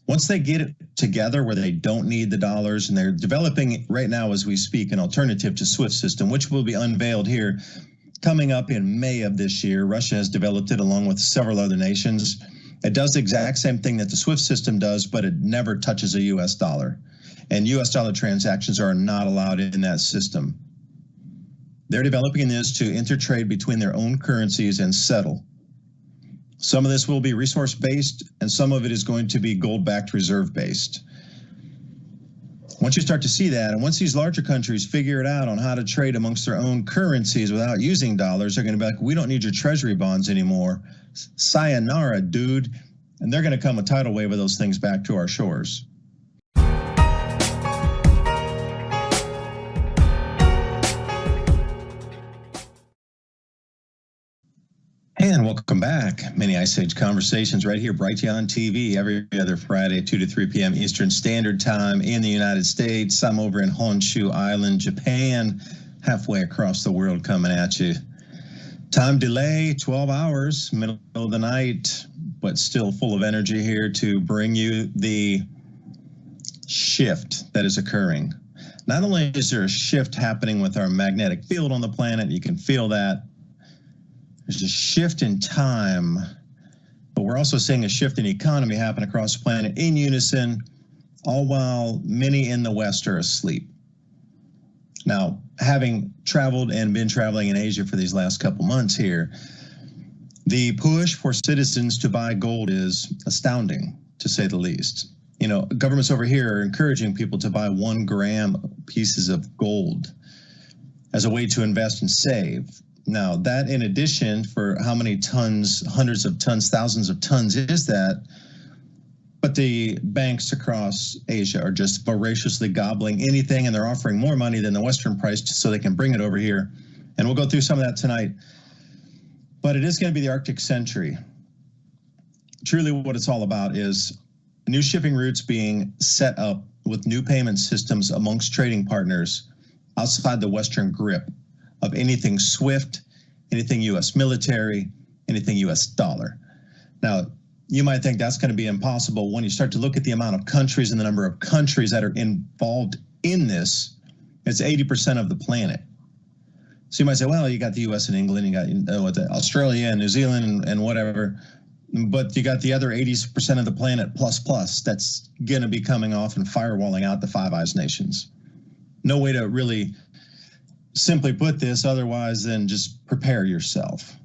Once they get it together where they don't need the dollars, and they're developing right now as we speak an alternative to SWIFT system, which will be unveiled here coming up in May of this year. Russia has developed it along with several other nations. It does the exact same thing that the SWIFT system does, but it never touches a U.S. dollar. And U.S. dollar transactions are not allowed in that system. They're developing this to intertrade between their own currencies and settle. Some of this will be resource-based, and some of it is going to be gold-backed reserve-based. Once you start to see that, and once these larger countries figure it out on how to trade amongst their own currencies without using dollars, they're going to be like, we don't need your treasury bonds anymore. Sayonara, dude. And they're going to come a tidal wave of those things back to our shores. And welcome back. Mini Ice Age Conversations right here, Brighteon TV, every other Friday, 2 to 3 p.m. Eastern Standard Time in the United States. I'm over in Honshu Island, Japan, halfway across the world coming at you. Time delay, 12 hours, middle of the night, but still full of energy here to bring you the shift that is occurring. Not only is there a shift happening with our magnetic field on the planet, you can feel that. There's a shift in time, but we're also seeing a shift in economy happen across the planet in unison, all while many in the West are asleep. Now, having traveled and been traveling in Asia for these last couple months here, the push for citizens to buy gold is astounding, to say the least. You know, governments over here are encouraging people to buy 1 gram pieces of gold as a way to invest and save. Now, that in addition, for how many tons, hundreds of tons, thousands of tons is that? But the banks across Asia are just voraciously gobbling anything, and they're offering more money than the Western price just so they can bring it over here. And we'll go through some of that tonight. But it is going to be the Arctic century. Truly what it's all about is new shipping routes being set up with new payment systems amongst trading partners outside the Western grip of anything SWIFT, anything U.S. military, anything U.S. dollar. Now, you might think that's going to be impossible when you start to look at the amount of countries and the number of countries that are involved in this. It's 80% of the planet. So you might say, well, you got the U.S. and England, you got Australia and New Zealand and whatever, but you got the other 80% of the planet plus that's going to be coming off and firewalling out the Five Eyes nations. No way to really simply put this otherwise than just prepare yourself.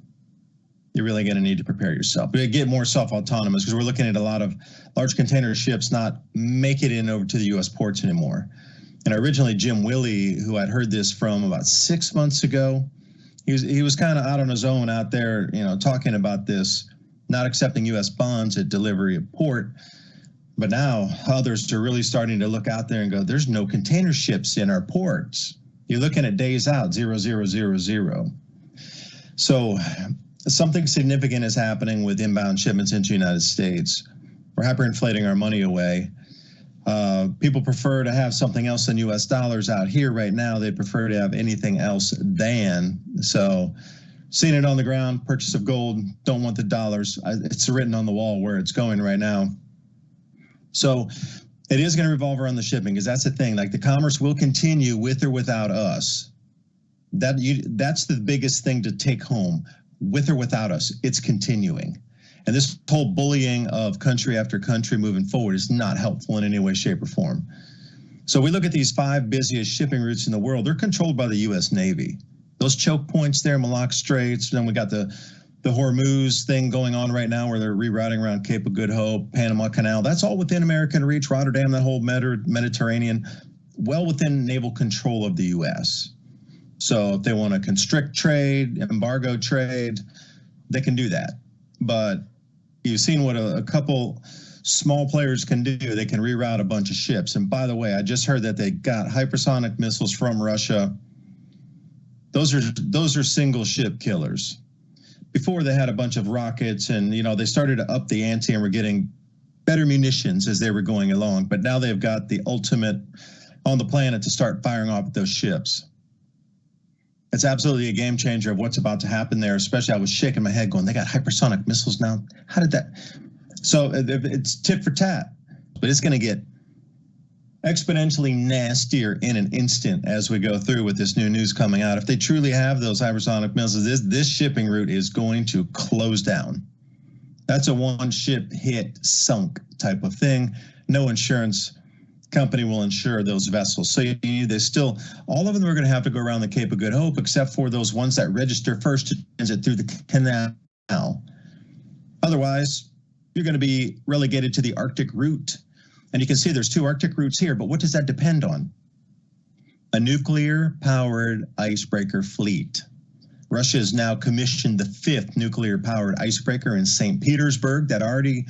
You're really going to need to prepare yourself. But get more self-autonomous, because we're looking at a lot of large container ships not make it in over to the U.S. ports anymore. And originally Jim Willey, who I'd heard this from about 6 months ago, he was kind of out on his own out there, you know, talking about this, not accepting U.S. bonds at delivery at port. But now others are really starting to look out there and go, there's no container ships in our ports. You're looking at days out, 0. So something significant is happening with inbound shipments into the United States. We're hyperinflating our money away. People prefer to have something else than U.S. dollars out here right now. They prefer to have anything else than. So seeing it on the ground, purchase of gold, don't want the dollars. It's written on the wall where it's going right now. So it is going to revolve around the shipping, because that's the thing. Like, the commerce will continue with or without us. That's the biggest thing to take home. With or without us, it's continuing. And this whole bullying of country after country moving forward is not helpful in any way, shape, or form. So we look at these 5 busiest shipping routes in the world. They're controlled by the U.S. Navy. Those choke points there, Malacca Straits, then we got the Hormuz thing going on right now where they're rerouting around Cape of Good Hope, Panama Canal. That's all within American reach. Rotterdam, that whole Mediterranean, well within naval control of the U.S. So if they want to constrict trade, embargo trade, they can do that. But you've seen what a couple small players can do. They can reroute a bunch of ships. And by the way, I just heard that they got hypersonic missiles from Russia. Those are single ship killers. Before, they had a bunch of rockets, and they started to up the ante and were getting better munitions as they were going along. But now they've got the ultimate on the planet to start firing off at those ships. It's absolutely a game changer of what's about to happen there. Especially, I was shaking my head going, they got hypersonic missiles now. How did that? So it's tit for tat. but it's going to get exponentially nastier in an instant as we go through with this new news coming out. If they truly have those hypersonic missiles, this shipping route is going to close down. That's a one ship hit sunk type of thing. No insurance company will insure those vessels. So you need this still, all of them are going to have to go around the Cape of Good Hope, except for those ones that register first to transit through the canal. Otherwise, you're going to be relegated to the Arctic route. And you can see there's 2 Arctic routes here, but what does that depend on? A nuclear-powered icebreaker fleet. Russia has now commissioned the 5th nuclear-powered icebreaker in St. Petersburg that already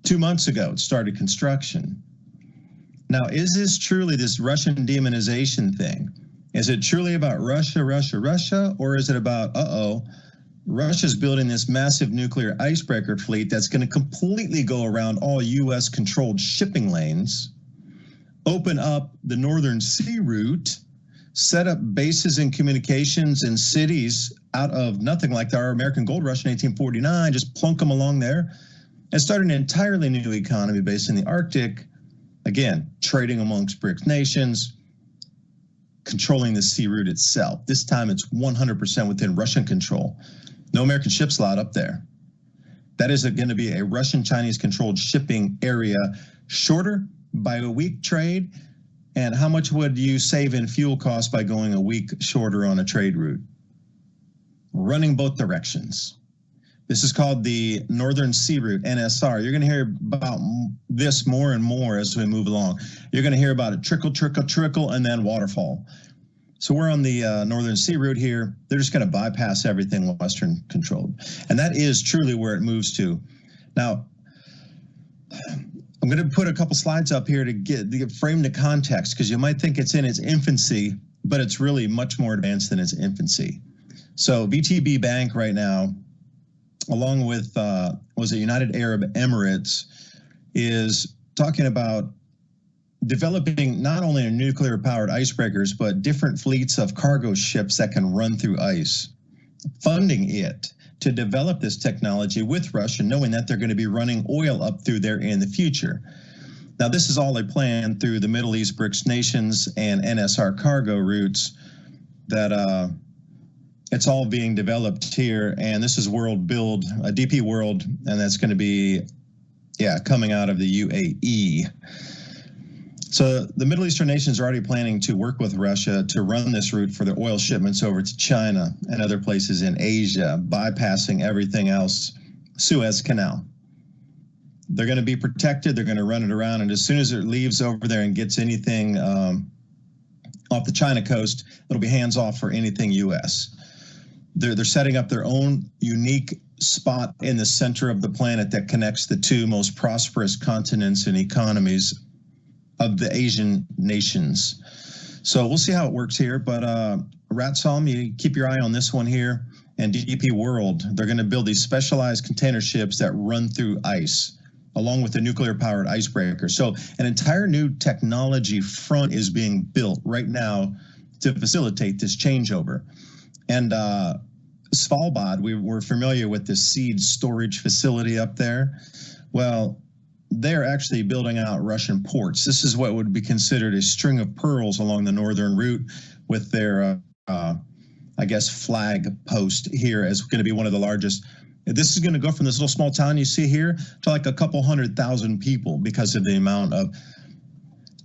2 months ago started construction. Now, is this truly this Russian demonization thing? Is it truly about Russia, or is it about, Russia's building this massive nuclear icebreaker fleet that's going to completely go around all U.S.-controlled shipping lanes, open up the Northern Sea route, set up bases and communications in cities out of nothing like our American gold rush in 1849, just plunk them along there, and start an entirely new economy based in the Arctic, again, trading amongst BRICS nations, controlling the sea route itself. This time it's 100% within Russian control. No American ships allowed up there. That is going to be a Russian-Chinese controlled shipping area, shorter by a week trade. And how much would you save in fuel costs by going a week shorter on a trade route? Running both directions. This is called the Northern Sea Route, NSR. You're going to hear about this more and more as we move along. You're going to hear about it trickle, trickle, trickle, and then waterfall. So we're on the Northern Sea Route here. They're just going to bypass everything Western controlled. And that is truly where it moves to. Now, I'm going to put a couple slides up here to frame the context, because you might think it's in its infancy, but it's really much more advanced than its infancy. So VTB Bank right now, along with, United Arab Emirates, is talking about developing not only nuclear-powered icebreakers, but different fleets of cargo ships that can run through ice, funding it to develop this technology with Russia, knowing that they're going to be running oil up through there in the future. Now, this is all a plan through the Middle East BRICS nations and NSR cargo routes that it's all being developed here. And this is World Build, DP World, and that's going to be, coming out of the UAE. So the Middle Eastern nations are already planning to work with Russia to run this route for their oil shipments over to China and other places in Asia, bypassing everything else, Suez Canal. They're going to be protected. They're going to run it around. And as soon as it leaves over there and gets anything off the China coast, it'll be hands off for anything U.S. They're setting up their own unique spot in the center of the planet that connects the 2 most prosperous continents and economies of the Asian nations. So we'll see how it works here. But Ratsalm, you keep your eye on this one here. And DP World, they're going to build these specialized container ships that run through ice, along with the nuclear-powered icebreaker. So an entire new technology front is being built right now to facilitate this changeover. And Svalbard, we're familiar with the seed storage facility up there. Well, they're actually building out Russian ports. This is what would be considered a string of pearls along the northern route, with their, flag post here as going to be one of the largest. This is going to go from this little small town you see here to like a couple 100,000 people because of the amount of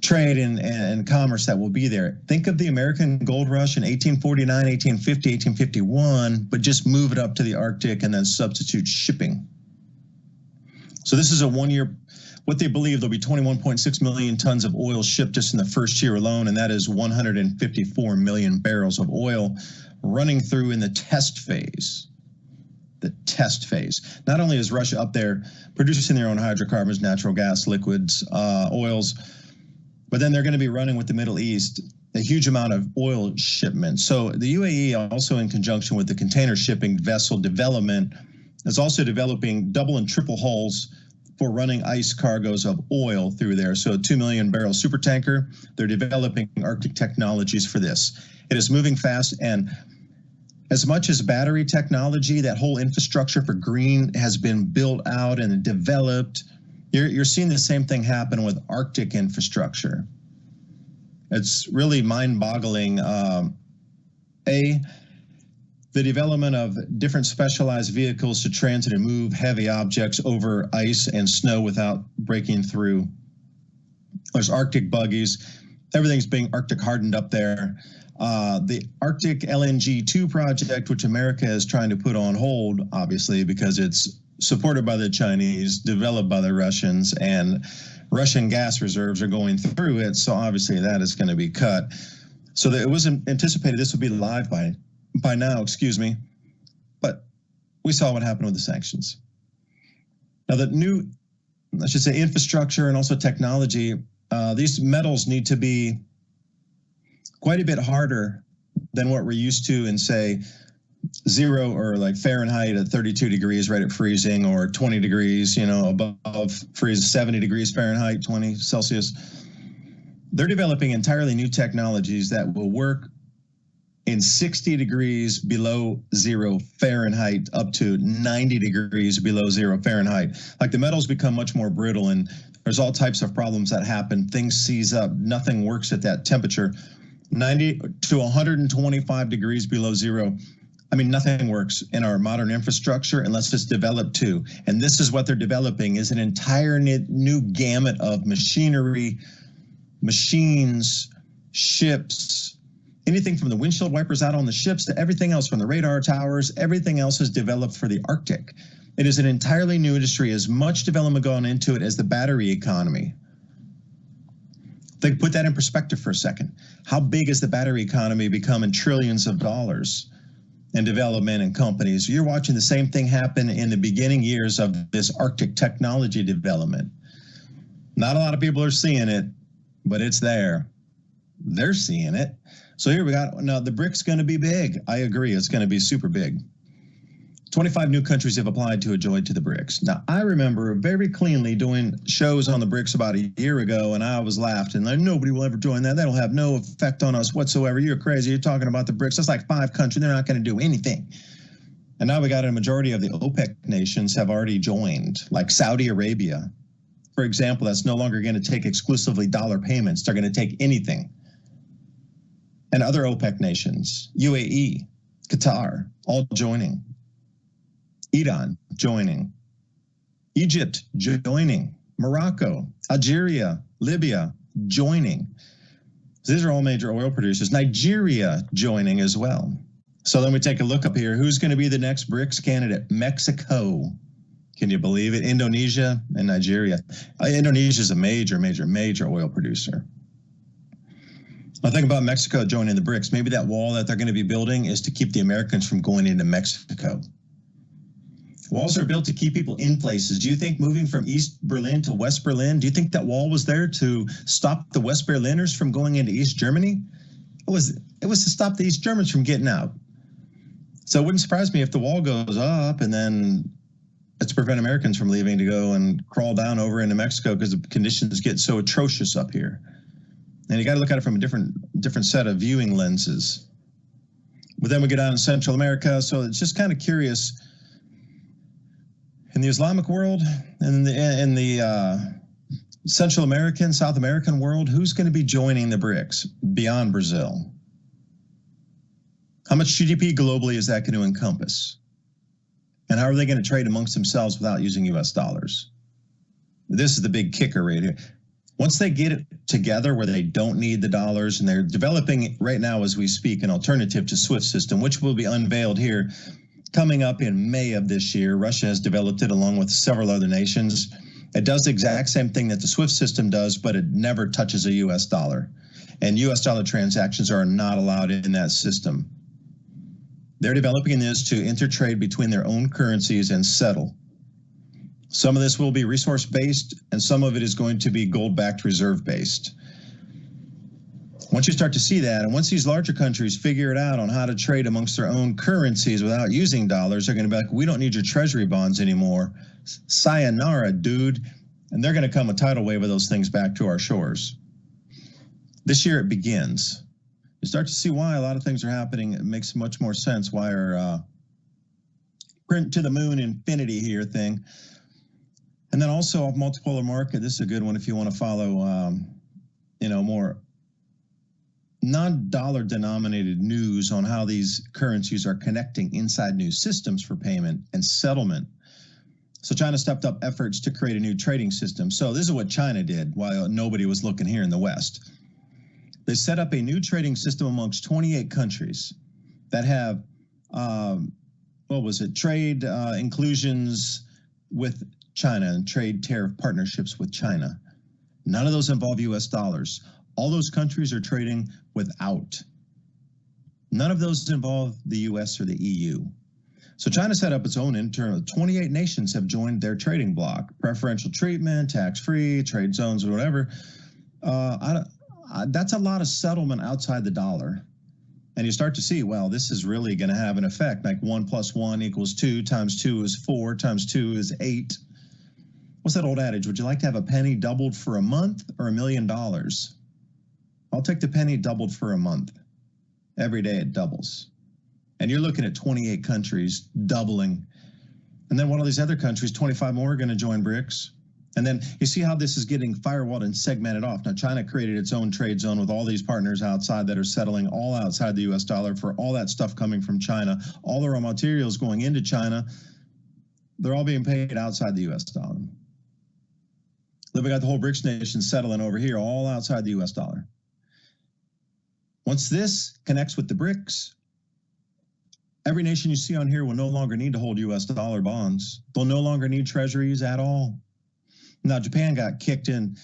trade and commerce that will be there. Think of the American gold rush in 1849, 1850, 1851, but just move it up to the Arctic and then substitute shipping. So this is a 1 year, what they believe there'll be 21.6 million tons of oil shipped just in the first year alone, and that is 154 million barrels of oil running through in the test phase. The test phase. Not only is Russia up there producing their own hydrocarbons, natural gas, liquids, oils, but then they're going to be running with the Middle East a huge amount of oil shipments. So the UAE, also in conjunction with the container shipping vessel development, is also developing double and triple hulls for running ice cargoes of oil through there. So a 2 million barrel super tanker. They're developing Arctic technologies for this. It is moving fast, and as much as battery technology, that whole infrastructure for green has been built out and developed, You're seeing the same thing happen with Arctic infrastructure. It's really mind-boggling. The development of different specialized vehicles to transit and move heavy objects over ice and snow without breaking through. There's Arctic buggies. Everything's being Arctic hardened up there. The Arctic LNG 2 project, which America is trying to put on hold, obviously, because it's supported by the Chinese, developed by the Russians, and Russian gas reserves are going through it. So obviously that is going to be cut. So that it wasn't anticipated this would be live by now, excuse me. But we saw what happened with the sanctions. Now the new, I should say, infrastructure and also technology, these metals need to be quite a bit harder than what we're used to in, say, 0 or like Fahrenheit at 32 degrees right at freezing, or 20 degrees, above freeze, 70 degrees Fahrenheit, 20 Celsius. They're developing entirely new technologies that will work in 60 degrees below 0 Fahrenheit up to 90 degrees below 0 Fahrenheit. Like the metals become much more brittle, and there's all types of problems that happen. Things seize up. Nothing works at that temperature. 90 to 125 degrees below 0. I mean, nothing works in our modern infrastructure unless it's developed too. And this is what they're developing, is an entire new gamut of machinery, machines, ships, anything from the windshield wipers out on the ships to everything else, from the radar towers. Everything else is developed for the Arctic. It is an entirely new industry, as much development gone into it as the battery economy. Think, put that in perspective for a second. How big has the battery economy become in trillions of dollars in development and companies? You're watching the same thing happen in the beginning years of this Arctic technology development. Not a lot of people are seeing it, but it's there. They're seeing it. So here we got, now the BRICS going to be big. I agree, it's going to be super big. 25 new countries have applied to join to the BRICS. Now, I remember very cleanly doing shows on the BRICS about a year ago, and I was laughed, and like, nobody will ever join that. That'll have no effect on us whatsoever. You're crazy. You're talking about the BRICS. That's like 5 countries. They're not going to do anything. And now we got a majority of the OPEC nations have already joined, like Saudi Arabia, for example. That's no longer going to take exclusively dollar payments. They're going to take anything. And other OPEC nations, UAE, Qatar, all joining. Iran joining, Egypt joining, Morocco, Algeria, Libya joining. These are all major oil producers. Nigeria joining as well. So then we take a look up here. Who's going to be the next BRICS candidate? Mexico. Can you believe it? Indonesia and Nigeria. Indonesia is a major oil producer. I think about Mexico joining the BRICS. Maybe that wall that they're going to be building is to keep the Americans from going into Mexico. Walls are built to keep people in places. Do you think moving from East Berlin to West Berlin, do you think that wall was there to stop the West Berliners from going into East Germany? It was to stop the East Germans from getting out. So it wouldn't surprise me if the wall goes up and then it's to prevent Americans from leaving to go and crawl down over into Mexico because the conditions get so atrocious up here. And you got to look at it from a different set of viewing lenses. But then we get down in Central America, so it's just kind of curious. In the Islamic world, and in the Central American, South American world, who's going to be joining the BRICS beyond Brazil? How much GDP globally is that going to encompass? And how are they going to trade amongst themselves without using US dollars? This is the big kicker right here. Once they get it together where they don't need the dollars, and they're developing right now as we speak an alternative to SWIFT system, which will be unveiled here coming up in May of this year. Russia has developed it along with several other nations. It does the exact same thing that the SWIFT system does, but it never touches a US dollar. And US dollar transactions are not allowed in that system. They're developing this to intertrade between their own currencies and settle. Some of this will be resource-based, and some of it is going to be gold-backed reserve-based. Once you start to see that, and once these larger countries figure it out on how to trade amongst their own currencies without using dollars, they're going to be like, we don't need your treasury bonds anymore. Sayonara, dude. And they're going to come a tidal wave of those things back to our shores. This year it begins. You start to see why a lot of things are happening. It makes much more sense why our print to the moon infinity here thing And then also a multipolar market. This is a good one if you want to follow, more non-dollar denominated news on how these currencies are connecting inside new systems for payment and settlement. So China stepped up efforts to create a new trading system. So this is what China did while nobody was looking here in the West. They set up a new trading system amongst 28 countries that have, trade inclusions with China and trade tariff partnerships with China. None of those involve US dollars. All those countries are trading without. None of those involve the US or the EU. So China set up its own internal, 28 nations have joined their trading bloc, preferential treatment, tax-free, trade zones, or whatever. That's a lot of settlement outside the dollar. And you start to see, well, this is really going to have an effect. Like 1 + 1 = 2, times 2 is 4, times 2 is 8. What's that old adage? Would you like to have a penny doubled for a month or $1 million? I'll take the penny doubled for a month. Every day it doubles. And you're looking at 28 countries doubling. And then one of these other countries, 25 more, are going to join BRICS. And then you see how this is getting firewalled and segmented off. Now, China created its own trade zone with all these partners outside that are settling all outside the US dollar for all that stuff coming from China. All the raw materials going into China, they're all being paid outside the US dollar. Then we got the whole BRICS nation settling over here, all outside the US dollar. Once this connects with the BRICS, every nation you see on here will no longer need to hold US dollar bonds. They'll no longer need treasuries at all. Now, Japan got kicked in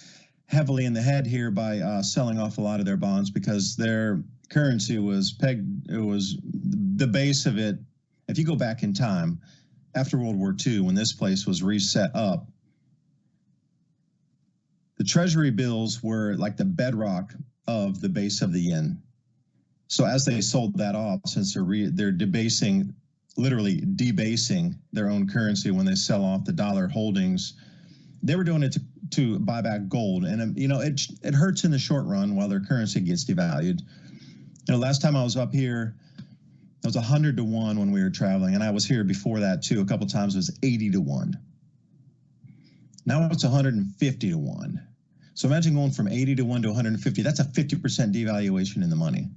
heavily in the head here by selling off a lot of their bonds because their currency was pegged. It was the base of it. If you go back in time, after World War II, when this place was reset up, the treasury bills were like the bedrock of the base of the yen. So as they sold that off, since they're debasing, literally debasing their own currency when they sell off the dollar holdings, they were doing it to buy back gold. And, it hurts in the short run while their currency gets devalued. Last time I was up here, it was 100 to 1 when we were traveling. And I was here before that, too. A couple of times it was 80 to 1. Now it's 150 to 1. So imagine going from 80 to 1 to 150. That's a 50% devaluation in the money.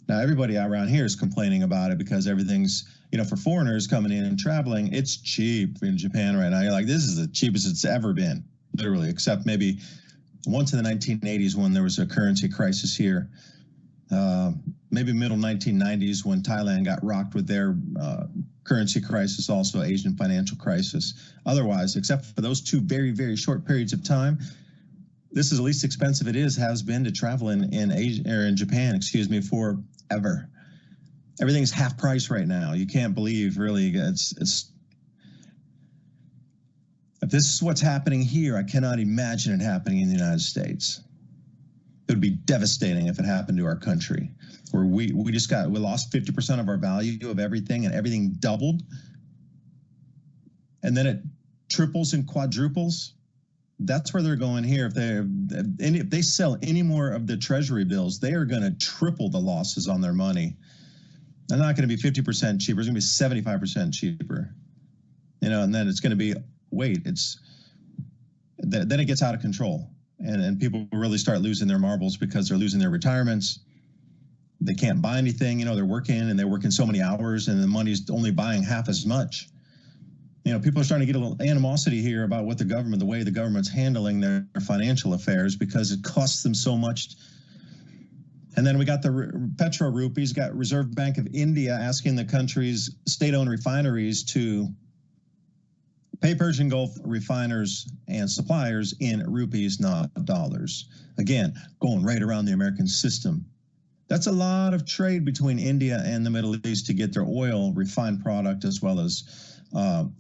Now, everybody around here is complaining about it because everything's, for foreigners coming in and traveling, it's cheap in Japan right now. You're like, this is the cheapest it's ever been, literally, except maybe once in the 1980s when there was a currency crisis here. Maybe middle 1990s when Thailand got rocked with their currency crisis, also Asian financial crisis. Otherwise, except for those two very, very short periods of time, this is the least expensive it has been to travel in Asia, or in Japan, forever. Everything's half price right now. You can't believe, really, if this is what's happening here, I cannot imagine it happening in the United States. It would be devastating if it happened to our country, where we lost 50% of our value of everything, and everything doubled, and then it triples and quadruples. That's where they're going here. If they sell any more of the treasury bills, they are going to triple the losses on their money. They're not going to be 50% cheaper. It's going to be 75% cheaper. And then it's going to be, then it gets out of control. And people really start losing their marbles because they're losing their retirements. They can't buy anything. They're working so many hours, and the money's only buying half as much. People are starting to get a little animosity here about the way the government's handling their financial affairs because it costs them so much. And then we got the petro rupees, got Reserve Bank of India asking the country's state-owned refineries to pay Persian Gulf refiners and suppliers in rupees, not dollars. Again, going right around the American system. That's a lot of trade between India and the Middle East to get their oil, refined product, as well as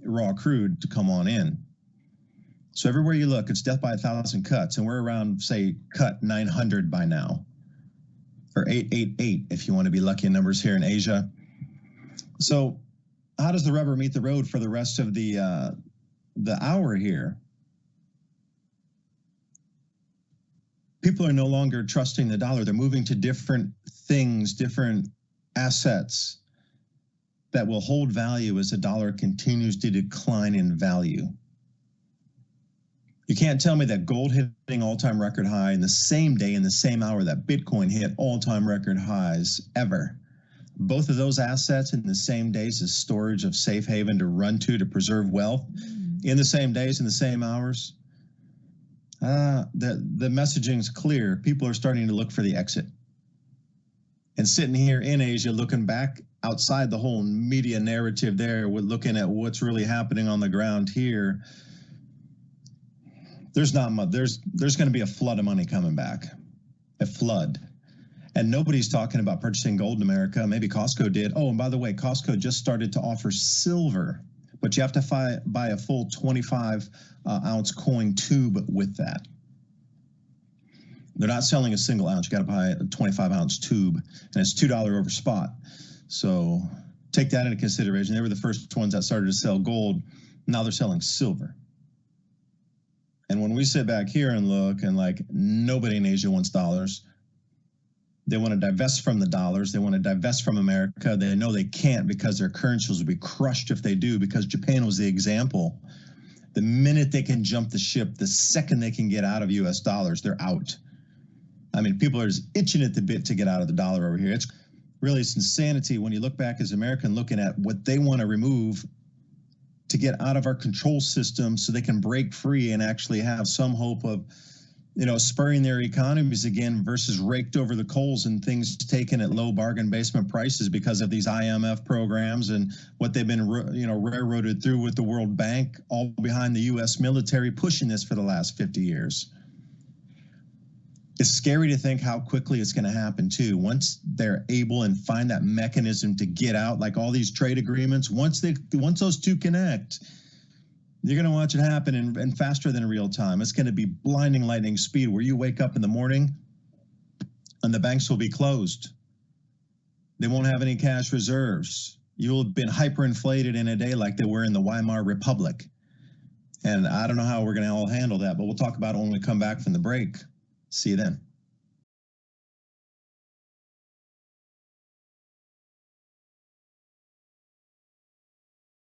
raw crude to come on in. So everywhere you look, it's death by 1,000 cuts, and we're around, say, cut 900 by now, or 888 if you want to be lucky in numbers here in Asia. So how does the rubber meet the road for the rest of the hour here? People are no longer trusting the dollar. They're moving to different things, different assets that will hold value as the dollar continues to decline in value. You can't tell me that gold hitting all-time record high in the same day, in the same hour that Bitcoin hit all-time record highs ever. Both of those assets in the same days as storage of safe haven to run to preserve wealth in the same days, in the same hours. The messaging is clear. People are starting to look for the exit. And sitting here in Asia, looking back outside the whole media narrative there, we're looking at what's really happening on the ground here. There's not much. There's going to be a flood of money coming back, a flood. And nobody's talking about purchasing gold in America. Maybe Costco did. Oh, and by the way, Costco just started to offer silver, but you have to buy a full 25-ounce coin tube with that. They're not selling a single ounce. You got to buy a 25-ounce tube, and it's $2 over spot. So take that into consideration. They were the first ones that started to sell gold. Now they're selling silver. And when we sit back here and look, and like nobody in Asia wants dollars, they want to divest from the dollars. They want to divest from America. They know they can't because their currencies will be crushed if they do, because Japan was the example. The minute they can jump the ship, the second they can get out of US dollars, they're out. I mean, people are just itching at the bit to get out of the dollar over here. It's really insanity when you look back as American looking at what they want to remove to get out of our control system so they can break free and actually have some hope of, spurring their economies again versus raked over the coals and things taken at low bargain basement prices because of these IMF programs and what they've been, railroaded through with the World Bank, all behind the U.S. military pushing this for the last 50 years. It's scary to think how quickly it's going to happen too. Once they're able and find that mechanism to get out, like all these trade agreements, once those two connect, you're going to watch it happen and faster than real time. It's going to be blinding lightning speed where you wake up in the morning and the banks will be closed. They won't have any cash reserves. You'll have been hyperinflated in a day like they were in the Weimar Republic. And I don't know how we're going to all handle that, but we'll talk about it when we come back from the break. See you then.